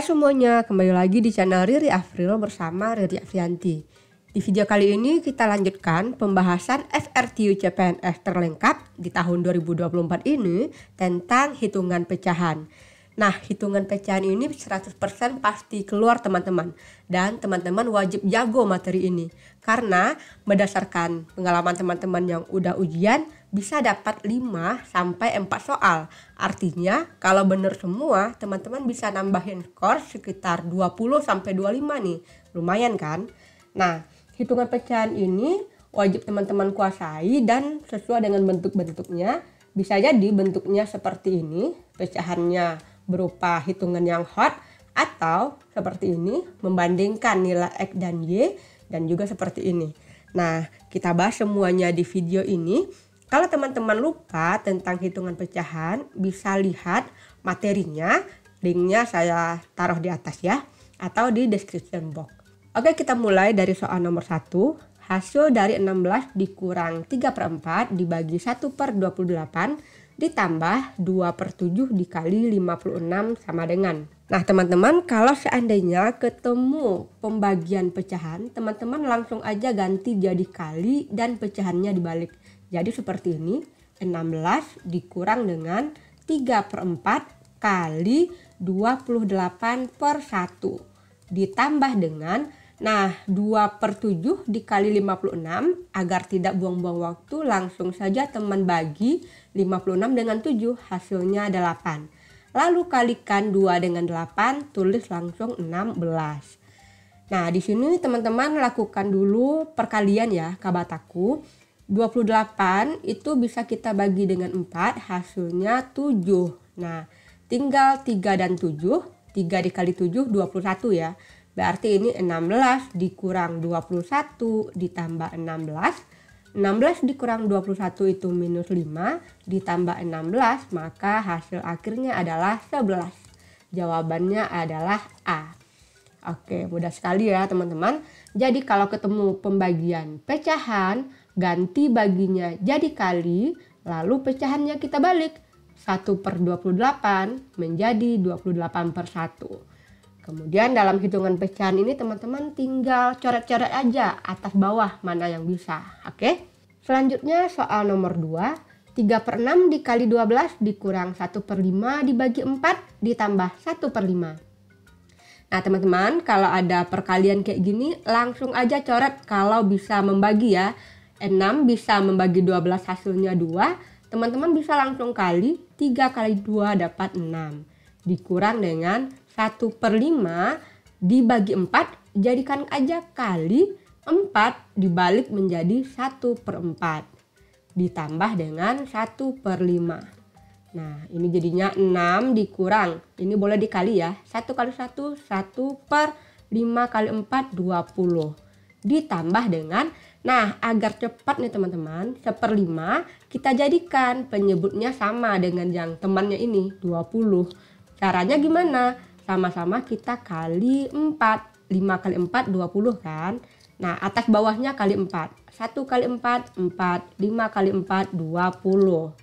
Hai semuanya, kembali lagi di channel Riri Afril bersama Riri Afrianti. Di video kali ini kita lanjutkan pembahasan FRTU CPNS terlengkap di tahun 2024 ini tentang hitungan pecahan. Nah, hitungan pecahan ini 100% pasti keluar teman-teman. Dan teman-teman wajib jago materi ini. Karena berdasarkan pengalaman teman-teman yang udah ujian, bisa dapat 5-4 soal. Artinya kalau benar semua, teman-teman bisa nambahin skor sekitar 20-25 nih. Lumayan kan? Nah, hitungan pecahan ini wajib teman-teman kuasai dan sesuai dengan bentuk-bentuknya. Bisa jadi bentuknya seperti ini, pecahannya berupa hitungan yang hot, atau seperti ini membandingkan nilai X dan Y, dan juga seperti ini. Nah, kita bahas semuanya di video ini. Kalau teman-teman lupa tentang hitungan pecahan, bisa lihat materinya, linknya saya taruh di atas ya, atau di description box. Oke, kita mulai dari soal nomor 1. Hasil dari 16 dikurang 3/4 dibagi 1/28 ditambah 2/7 dikali 56 sama dengan. Nah teman-teman, kalau seandainya ketemu pembagian pecahan, teman-teman langsung aja ganti jadi kali dan pecahannya dibalik. Jadi seperti ini, 16 dikurang dengan 3/4 kali 28/1 ditambah dengan 2/7 dikali 56. Agar tidak buang-buang waktu, langsung saja teman bagi 56 dengan 7, hasilnya 8. Lalu kalikan 2 dengan 8, tulis langsung 16. Nah, di sini teman-teman lakukan dulu perkalian ya, kabataku. 28 itu bisa kita bagi dengan 4, hasilnya 7. Nah, tinggal 3 dan 7, 3 dikali 7, 21 ya. Berarti ini 16 dikurang 21 ditambah 16. 16 dikurang 21 itu minus 5 ditambah 16, maka hasil akhirnya adalah 11. Jawabannya adalah A. Oke, mudah sekali ya teman-teman. Jadi kalau ketemu pembagian pecahan, ganti baginya jadi kali, lalu pecahannya kita balik. 1/28 menjadi 28/1. Kemudian dalam hitungan pecahan ini teman-teman tinggal coret-coret aja atas bawah mana yang bisa. Oke. Selanjutnya soal nomor 2. 3/6 dikali 12 dikurang 1/5 dibagi 4 ditambah 1/5. Nah teman-teman, kalau ada perkalian kayak gini langsung aja coret kalau bisa membagi ya. 6 bisa membagi 12 hasilnya 2. Teman-teman bisa langsung kali, 3 kali 2 dapat 6. Dikurang dengan 1/5 dibagi 4, jadikan aja kali 4 dibalik menjadi 1/4 ditambah dengan 1/5. Nah ini jadinya 6 dikurang, ini boleh dikali ya, 1 kali 1, 1/5 kali 4, 20 ditambah dengan, nah agar cepat nih teman-teman, 1/5 kita jadikan penyebutnya sama dengan yang temannya ini, 20. Caranya gimana? Sama-sama kita kali 4. 5 kali 4, 20 kan. Nah atas bawahnya kali 4. 1 kali 4, 4. 5 kali 4, 20.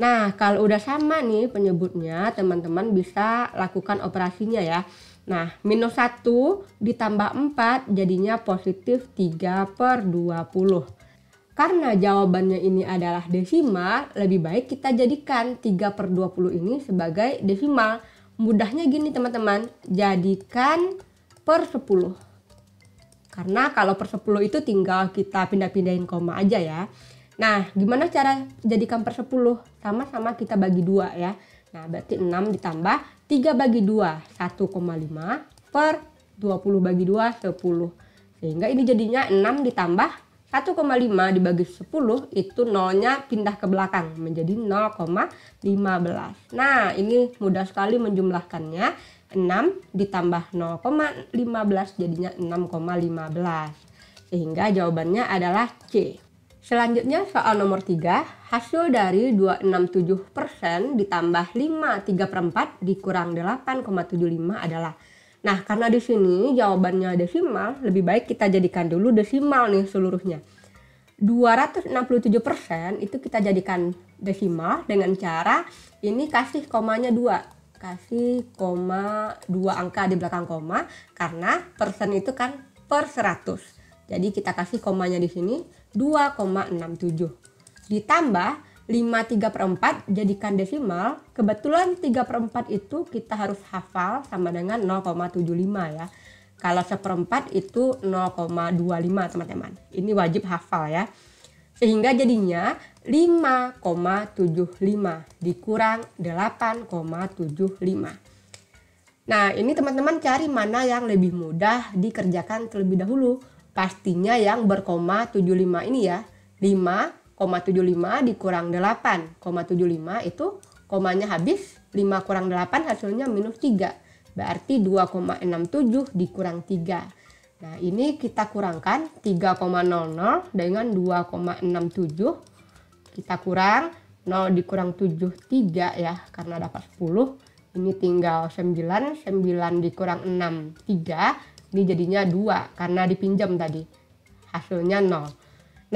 Nah kalau udah sama nih penyebutnya, teman-teman bisa lakukan operasinya ya. Nah minus 1 ditambah 4 jadinya positif 3/20. Karena jawabannya ini adalah desimal, lebih baik kita jadikan 3/20 ini sebagai desimal. Mudahnya gini teman-teman, jadikan per 10. Karena kalau per 10 itu tinggal kita pindah-pindahin koma aja ya. Nah, gimana cara jadikan per 10? Sama-sama kita bagi 2 ya. Nah, berarti 6 ditambah 3 bagi 2, 1,5 per 20 bagi 2, 10. Sehingga ini jadinya 6 ditambah 1,5 dibagi 10, itu nolnya pindah ke belakang menjadi 0,15. Nah ini mudah sekali menjumlahkannya. 6 ditambah 0,15 jadinya 6,15. Sehingga jawabannya adalah C. Selanjutnya soal nomor 3. Hasil dari 267% ditambah 5 3/4 dikurang 8,75 adalah. Nah, karena di sini jawabannya desimal, lebih baik kita jadikan dulu desimal nih seluruhnya. 267% itu kita jadikan desimal dengan cara ini kasih komanya 2. kasih koma 2 angka di belakang koma karena persen itu kan per 100. Jadi kita kasih komanya di sini 2,67. Ditambah 5/3/4 jadikan desimal. Kebetulan 3/4 itu kita harus hafal sama dengan 0,75 ya. Kalau 1/4 itu 0,25 teman-teman. Ini wajib hafal ya. Sehingga jadinya 5,75 dikurang 8,75. Nah ini teman-teman cari mana yang lebih mudah dikerjakan terlebih dahulu. Pastinya yang berkoma 75 ini ya. 5,75 dikurang 8,75 itu komanya habis. 5 kurang 8 hasilnya minus 3. Berarti 2,67 dikurang 3. Nah ini kita kurangkan 3,00 dengan 2,67. Kita kurang 0 dikurang 7, 3 ya. Karena dapat 10. Ini tinggal 9. 9 dikurang 6, 3. Ini jadinya 2 karena dipinjam tadi. Hasilnya 0.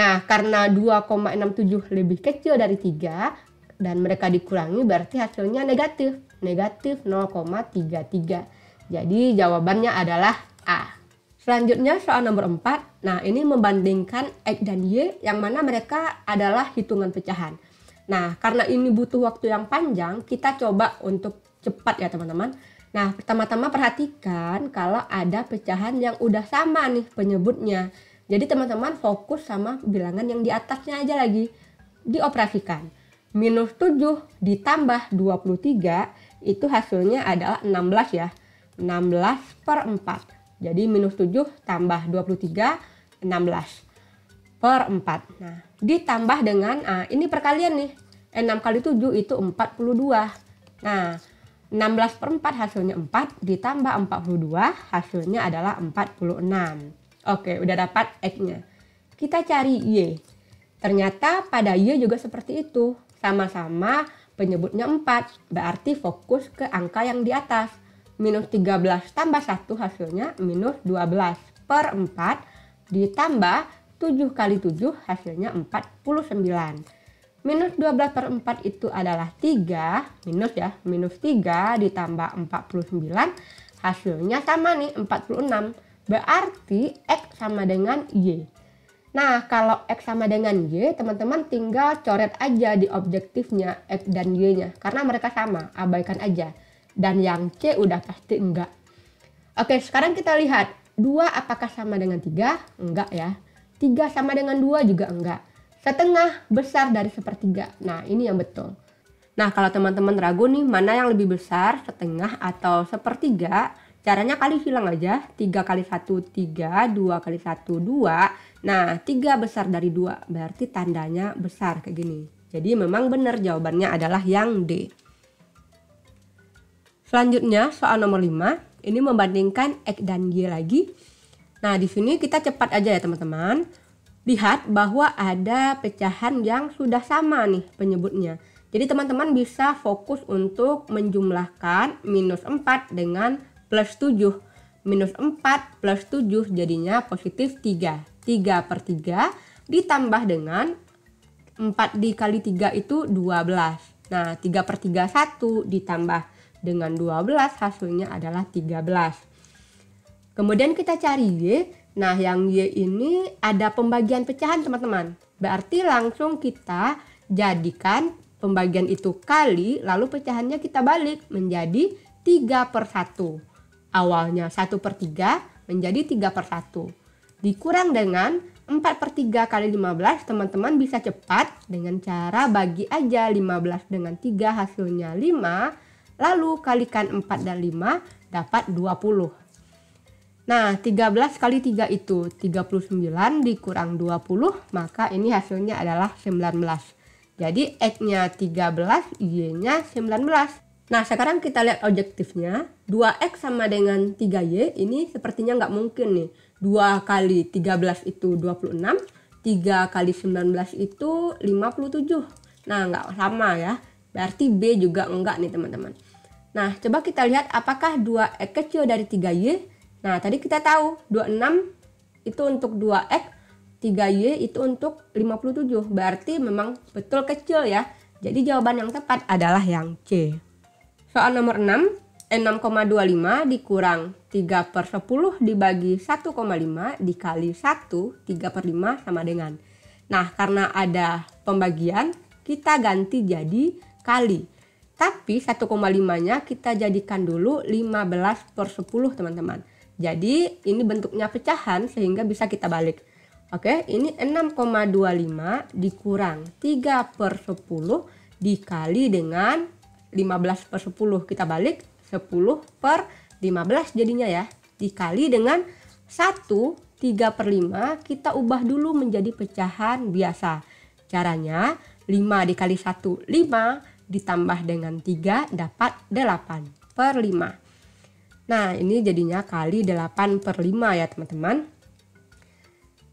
Nah karena 2,67 lebih kecil dari 3. Dan mereka dikurangi berarti hasilnya negatif. Negatif 0,33. Jadi jawabannya adalah A. Selanjutnya soal nomor 4. Nah ini membandingkan X dan Y yang mana mereka adalah hitungan pecahan. Nah karena ini butuh waktu yang panjang, kita coba untuk cepat ya teman-teman. Nah pertama-tama perhatikan kalau ada pecahan yang udah sama nih penyebutnya. Jadi teman-teman fokus sama bilangan yang di atasnya aja lagi. Dioperasikan. Minus 7 ditambah 23 itu hasilnya adalah 16 ya. 16/4. Jadi minus 7 tambah 23, 16 per 4. Nah, ditambah dengan, ini perkalian nih. 6 kali 7 itu 42. Nah, 16/4 hasilnya 4, ditambah 42 hasilnya adalah 46. Oke, udah dapat X-nya. Kita cari Y. Ternyata pada Y juga seperti itu. Sama-sama penyebutnya 4, berarti fokus ke angka yang di atas. Minus 13 tambah 1 hasilnya minus 12 per 4 ditambah 7 kali 7 hasilnya 49. Minus 12 per 4 itu adalah 3, minus ya, minus 3 ditambah 49 hasilnya sama nih 46. Berarti X sama dengan Y. Nah kalau X sama dengan Y teman-teman tinggal coret aja di objektifnya X dan Y nya karena mereka sama, abaikan aja. Dan yang C udah pasti enggak. Oke sekarang kita lihat 2 apakah sama dengan 3? Enggak ya. 3 sama dengan 2 juga enggak. Setengah besar dari sepertiga. Nah ini yang betul. Nah kalau teman-teman ragu nih mana yang lebih besar, setengah atau sepertiga, caranya kali hilang aja. 3 kali 1 3, 2 kali 1 2. Nah 3 besar dari 2 berarti tandanya besar kayak gini. Jadi memang benar jawabannya adalah yang D. Selanjutnya soal nomor 5, ini membandingkan X dan Y lagi. Nah di sini kita cepat aja ya teman-teman. Lihat bahwa ada pecahan yang sudah sama nih penyebutnya. Jadi teman-teman bisa fokus untuk menjumlahkan minus 4 dengan plus 7. Minus 4 plus 7 jadinya positif 3. 3/3 ditambah dengan 4 dikali 3 itu 12. Nah 3/3 1 ditambah dengan 12 hasilnya adalah 13. Kemudian kita cari Y. Nah yang Y ini ada pembagian pecahan teman-teman. Berarti langsung kita jadikan pembagian itu kali. Lalu pecahannya kita balik menjadi 3/1. Awalnya 1/3 menjadi 3/1. Dikurang dengan 4/3 kali 15. Teman-teman bisa cepat dengan cara bagi aja 15 dengan 3 hasilnya 5. Lalu kalikan 4 dan 5 dapat 20. Nah 13 kali 3 itu 39 dikurang 20 maka ini hasilnya adalah 19. Jadi X-nya 13, Y-nya 19. Nah sekarang kita lihat objektifnya. 2X sama dengan 3Y ini sepertinya nggak mungkin nih. 2 kali 13 itu 26. 3 kali 19 itu 57. Nah nggak sama ya. Berarti B juga enggak nih teman-teman. Nah coba kita lihat apakah 2X kecil dari 3Y. Nah tadi kita tahu 26 itu untuk 2X, 3Y itu untuk 57. Berarti memang betul kecil ya. Jadi jawaban yang tepat adalah yang C. Soal nomor 6, 6,25 dikurang 3/10 dibagi 1,5 dikali 1, 3/5 sama dengan. Nah, karena ada pembagian, kita ganti jadi kali. Tapi 1,5-nya kita jadikan dulu 15/10 teman-teman. Jadi ini bentuknya pecahan sehingga bisa kita balik. Oke, ini 6,25 dikurang 3/10 dikali dengan 15/10. Kita balik 10/15 jadinya ya. Dikali dengan 1, 3/5 kita ubah dulu menjadi pecahan biasa. Caranya 5 dikali 1, 5 ditambah dengan 3 dapat 8/5. Nah, ini jadinya kali 8/5 ya teman-teman.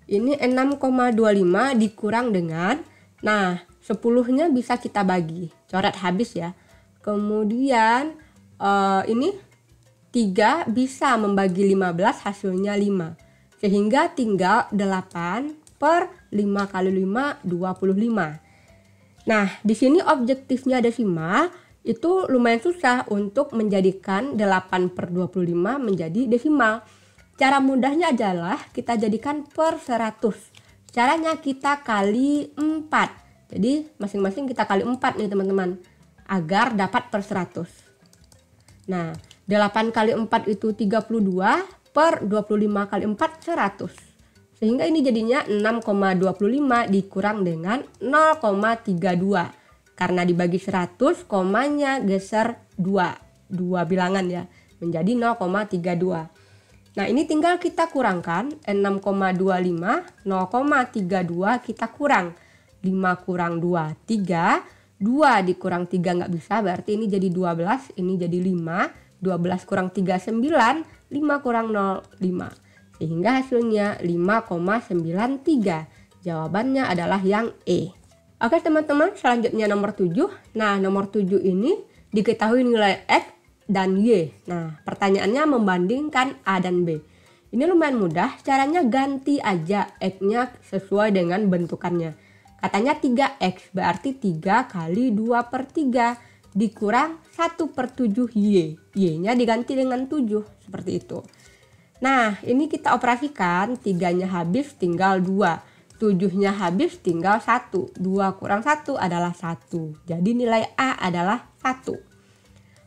Ini 6,25 dikurang dengan, nah 10-nya bisa kita bagi, coret habis ya. Kemudian ini 3 bisa membagi 15 hasilnya 5. Sehingga tinggal 8/5 kali 5, 25. Nah, di sini objektifnya desimal, itu lumayan susah untuk menjadikan 8/25 menjadi desimal. Cara mudahnya adalah kita jadikan per 100. Caranya kita kali 4. Jadi masing-masing kita kali 4 nih teman-teman, agar dapat per 100. Nah, 8 kali 4 itu 32, per 25 kali 4 100. Sehingga ini jadinya 6,25 dikurang dengan 0,32. Karena dibagi 100, komanya geser 2 bilangan ya, menjadi 0,32. Nah, ini tinggal kita kurangkan, 6,25, 0,32 kita kurang. 5 kurang 2, 3. 2 dikurang 3 nggak bisa, berarti ini jadi 12, ini jadi 5. 12 kurang 3, 9. 5 kurang 0, 5. Sehingga hasilnya 5,93. Jawabannya adalah yang E. Oke teman-teman, selanjutnya nomor 7. Nah, nomor 7 ini diketahui nilai X dan Y. Nah, pertanyaannya membandingkan A dan B. Ini lumayan mudah, caranya ganti aja X-nya sesuai dengan bentukannya. Katanya 3X, berarti 3 kali 2/3 dikurang 1/7 Y. Y-nya diganti dengan 7, seperti itu. Nah, ini kita operasikan, 3-nya habis tinggal 2. 7-nya habis tinggal 1. 2 kurang 1 adalah 1. Jadi nilai A adalah 1.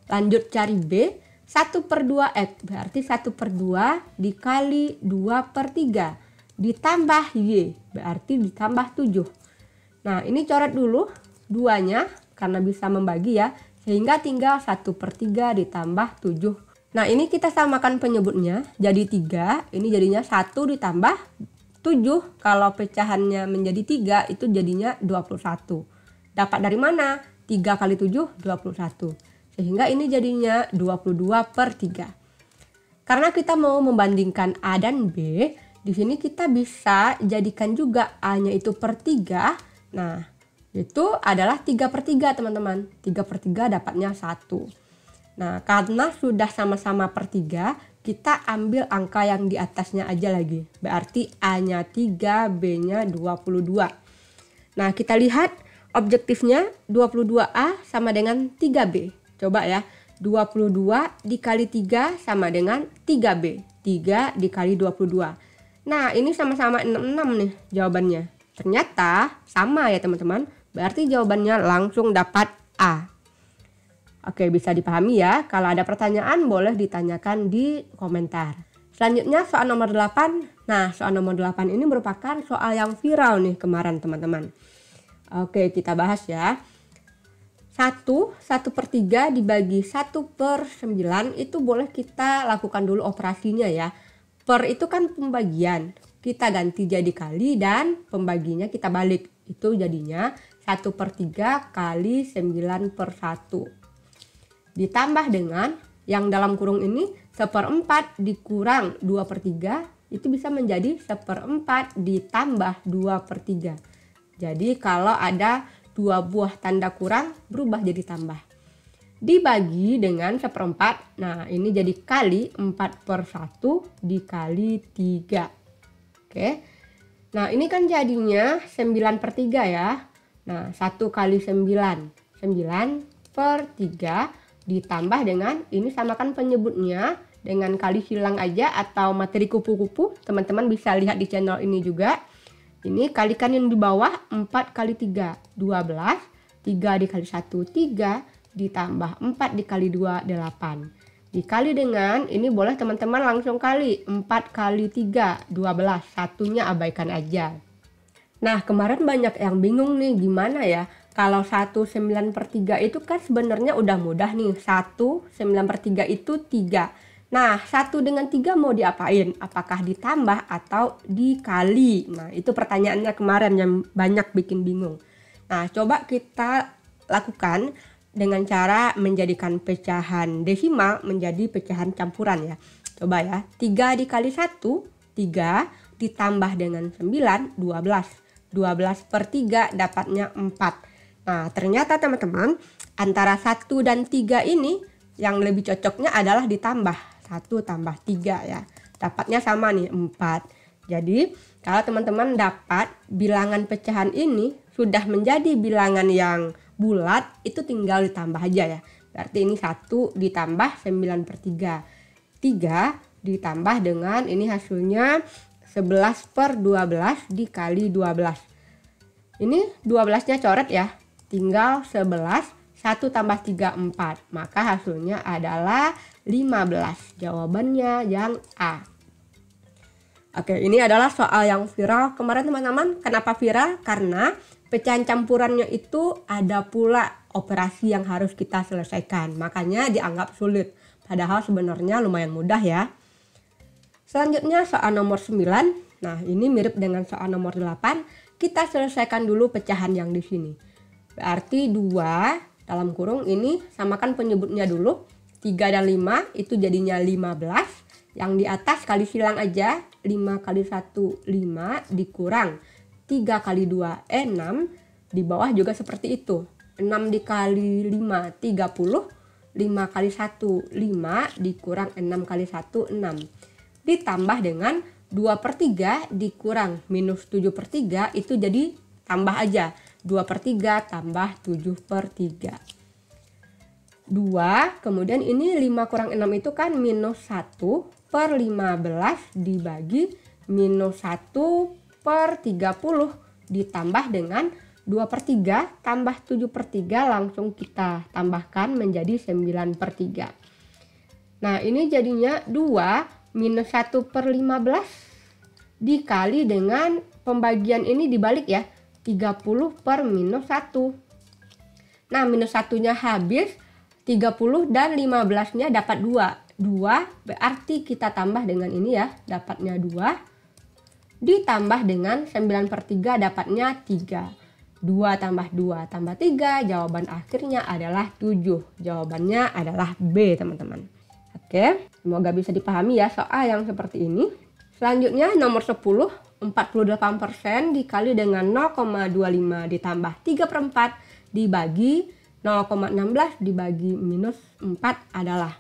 Lanjut cari B, 1/2X. Berarti 1/2 dikali 2/3. Ditambah Y, berarti ditambah 7. Nah, ini coret dulu 2-nya karena bisa membagi ya. Sehingga tinggal 1/3 ditambah 7. Nah, ini kita samakan penyebutnya jadi 3, ini jadinya 1 ditambah 7. Kalau pecahannya menjadi 3 itu jadinya 21. Dapat dari mana? 3 kali 7, 21. Sehingga ini jadinya 22/3. Karena kita mau membandingkan A dan B, di sini kita bisa jadikan juga A-nya itu per 3. Nah, itu adalah 3/3 teman-teman. 3/3 dapatnya 1. Nah, karena sudah sama-sama per 3, kita ambil angka yang di atasnya aja lagi. Berarti A-nya 3, B-nya 22. Nah, kita lihat objektifnya 22A sama dengan 3B. Coba ya, 22 dikali 3 sama dengan 3B. 3 dikali 22. Nah, ini sama-sama 66 nih jawabannya. Ternyata sama ya teman-teman. Berarti jawabannya langsung dapat A. Oke, bisa dipahami ya. Kalau ada pertanyaan boleh ditanyakan di komentar. Selanjutnya soal nomor 8. Nah, soal nomor 8 ini merupakan soal yang viral nih kemarin teman-teman. Oke, kita bahas ya. 1/3 dibagi 1/9 itu boleh kita lakukan dulu operasinya ya. Per itu kan pembagian. Kita ganti jadi kali dan pembaginya kita balik. Itu jadinya 1/3 kali 9/1. Ditambah dengan yang dalam kurung ini 1/4 dikurang 2/3 itu bisa menjadi 1/4 ditambah 2/3. Jadi kalau ada 2 buah tanda kurang berubah jadi tambah. Dibagi dengan 1/4. Nah, ini jadi kali 4/1 dikali 3. Oke. Nah, ini kan jadinya 9/3 ya. Nah, 1 kali 9. 9/3 ditambah dengan ini samakan penyebutnya dengan kali silang aja atau materi kupu-kupu. Teman-teman bisa lihat di channel ini juga. Ini kalikan yang di bawah 4 kali 3, 12. 3 dikali 1, 3. Ditambah 4 dikali 2, 8. Dikali dengan, ini boleh teman-teman langsung kali. 4 kali 3, 12. Satunya abaikan aja. Nah, kemarin banyak yang bingung nih gimana ya. Kalau 1/9/3 itu kan sebenarnya udah mudah nih. 1/9/3 itu 3. Nah, 1 dengan 3 mau diapain? Apakah ditambah atau dikali? Nah, itu pertanyaannya kemarin yang banyak bikin bingung. Nah, coba kita lakukan dengan cara menjadikan pecahan desimal menjadi pecahan campuran ya. Coba ya, 3 dikali 1, 3 ditambah dengan 9, 12. 12/3 dapatnya 4. Nah, ternyata teman-teman, antara 1 dan 3 ini yang lebih cocoknya adalah ditambah. 1 tambah 3 ya. Dapatnya sama nih, 4. Jadi, kalau teman-teman dapat bilangan pecahan ini sudah menjadi bilangan yang bulat, itu tinggal ditambah aja ya. Berarti ini 1 ditambah 9/3. 3 ditambah dengan ini hasilnya 11/12 dikali 12. Ini 12-nya coret ya. Tinggal 11. 1 tambah 3, 4. Maka hasilnya adalah 15. Jawabannya yang A. Oke, ini adalah soal yang viral kemarin teman-teman. Kenapa viral? Karena pecahan campurannya itu ada pula operasi yang harus kita selesaikan. Makanya dianggap sulit. Padahal sebenarnya lumayan mudah ya. Selanjutnya soal nomor 9. Nah, ini mirip dengan soal nomor 8. Kita selesaikan dulu pecahan yang di sini. Berarti 2 dalam kurung ini samakan penyebutnya dulu. 3 dan 5 itu jadinya 15. Yang di atas kali silang aja. 5 kali 1, 5 dikurang 3 kali 2, 6. Di bawah juga seperti itu. 6 dikali 5, 30. 5 kali 1, 5 dikurang 6 kali 1, 6. Ditambah dengan 2/3 dikurang minus 7/3 itu jadi tambah aja. 2/3 tambah 7/3. 2, kemudian ini 5 kurang 6 itu kan minus 1/15 dibagi minus 1/30 ditambah dengan 2/3 tambah 7/3 langsung kita tambahkan menjadi 9/3. Nah, ini jadinya 2 minus 1/15 dikali dengan pembagian ini dibalik ya. 30 per minus 1. Nah, minus 1-nya habis. 30 dan 15-nya dapat 2. 2 berarti kita tambah dengan ini ya. Dapatnya 2. Ditambah dengan 9/3 dapatnya 3. 2 tambah 2 tambah 3. Jawaban akhirnya adalah 7. Jawabannya adalah B teman-teman. Oke, semoga bisa dipahami ya soal yang seperti ini. Selanjutnya nomor 10. 48% dikali dengan 0,25 ditambah 3/4 dibagi 0,16 dibagi minus 4 adalah.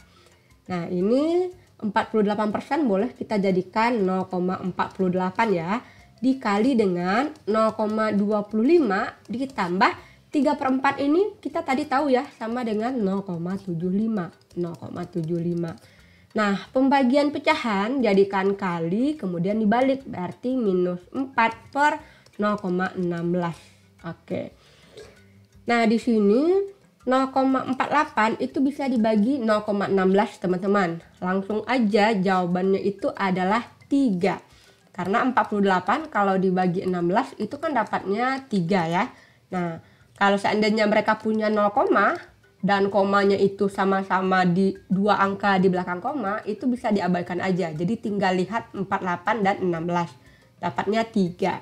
Nah, ini 48% boleh kita jadikan 0,48 ya. Dikali dengan 0,25 ditambah 3/4 ini kita tadi tahu ya sama dengan 0,75. 0,75. Nah, pembagian pecahan jadikan kali kemudian dibalik berarti minus 4/0,16. Oke. Nah, di sini 0,48 itu bisa dibagi 0,16 teman-teman. Langsung aja jawabannya itu adalah 3. Karena 48 kalau dibagi 16 itu kan dapatnya 3 ya. Nah, kalau seandainya mereka punya 0, dan komanya itu sama-sama di 2 angka di belakang koma, itu bisa diabaikan aja. Jadi tinggal lihat 48 dan 16. Dapatnya 3.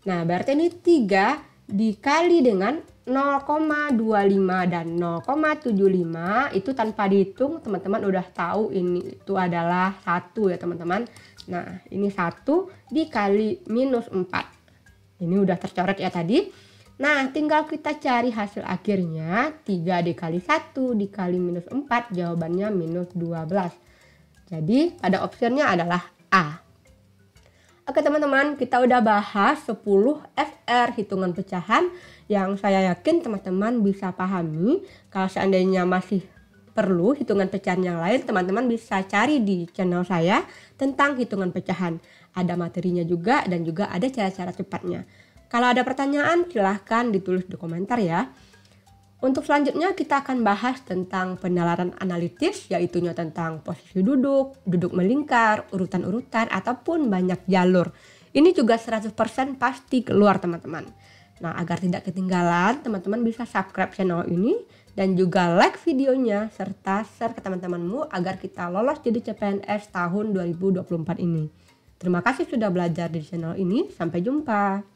Nah, berarti ini 3 dikali dengan 0,25 dan 0,75 itu tanpa dihitung teman-teman udah tahu ini itu adalah 1 ya teman-teman. Nah, ini 1 dikali minus 4. Ini udah tercoret ya tadi. Nah, tinggal kita cari hasil akhirnya. 3 dikali 1 dikali minus 4 jawabannya minus 12. Jadi pada opsinya adalah A. Oke teman-teman, kita udah bahas 10 FR hitungan pecahan yang saya yakin teman-teman bisa pahami. Kalau seandainya masih perlu hitungan pecahan yang lain, teman-teman bisa cari di channel saya tentang hitungan pecahan. Ada materinya juga dan juga ada cara-cara cepatnya. Kalau ada pertanyaan silahkan ditulis di komentar ya. Untuk selanjutnya kita akan bahas tentang penalaran analitis, yaitunya tentang posisi duduk, duduk melingkar, urutan-urutan, ataupun banyak jalur. Ini juga 100% pasti keluar teman-teman. Nah, agar tidak ketinggalan, teman-teman bisa subscribe channel ini dan juga like videonya serta share ke teman-temanmu agar kita lolos jadi CPNS tahun 2024 ini. Terima kasih sudah belajar di channel ini. Sampai jumpa.